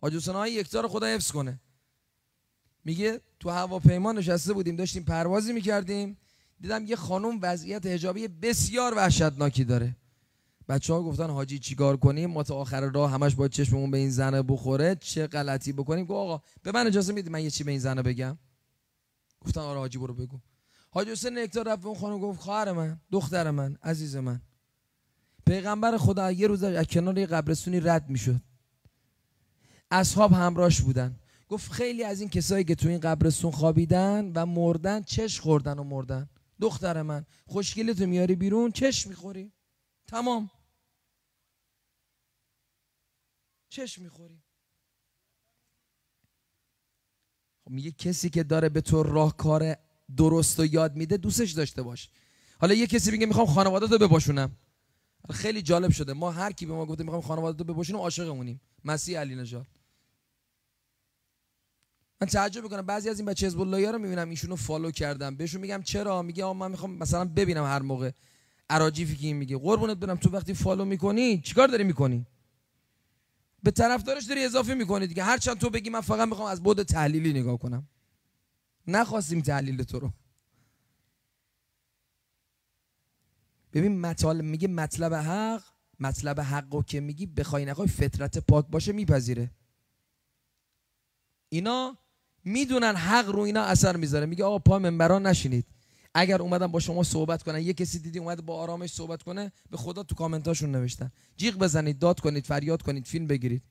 حاج حسین آقای یکتا رو خدا حفظ کنه، میگه تو هواپیما نشسته بودیم داشتیم پروازی میکردیم، دیدم یه خانم وضعیت حجابی بسیار وحشتناکی داره. بچه‌ها گفتن حاجی چیکار کنیم؟ ما تا آخر راه همش باید چشممون به این زنه بخوره، چه غلطی بکنیم؟ گفت آقا به من اجازه میدی من یه چی به این زنه بگم؟ گفتن آره حاجی برو بگو. حاج حسین یکتا رفت به اون خانم گفت خواهر من، دختر من، عزیز من، پیغمبر خدا یه روز از کنار یه قبرستونی رد میشد، اصحاب همراهش بودن، گفت خیلی از این کسایی که تو این قبرستون خوابیدن و مردن چش خوردن و مردن. دختر من خوشگلتو میاری بیرون چش میخوری، تمام چش میخوری. خب میگه کسی که داره به تو راهکار درست و یاد میده دوستش داشته باش. حالا یه کسی میگه میخوام خانواده‌تو بباشونم، خیلی جالب شده، ما هر کی به ما گفته میخوام خانواده‌تو بباشونم عاشقمونیم. مسیح علی نژاد. من تعجب میکنم بعضی از این بچه حزب الله‌ها رو میبینم ایشونو فالو کردم، بهشون میگم چرا؟ میگه آقا من میخوام مثلا ببینم هر موقع اراجیفی که این میگه. قربونت برم تو وقتی فالو میکنی چیکار داری میکنی؟ به طرفدارش داری اضافه میکنی دیگه. هرچند تو بگی من فقط میخوام از بعد تحلیلی نگاه کنم، نخواستیم تحلیل تو رو. ببین مطالب میگه مطلب حقو که میگی بخوای نخوای فطرت پاک باشه میپذیره. اینا میدونن حق رو اینا اثر میذاره. میگه آقا پا منبران نشینید، اگر اومدن با شما صحبت کنن، یه کسی دیدی اومد با آرامش صحبت کنه، به خدا تو کامنتاشون نوشتن جیغ بزنید، داد کنید، فریاد کنید، فیلم بگیرید.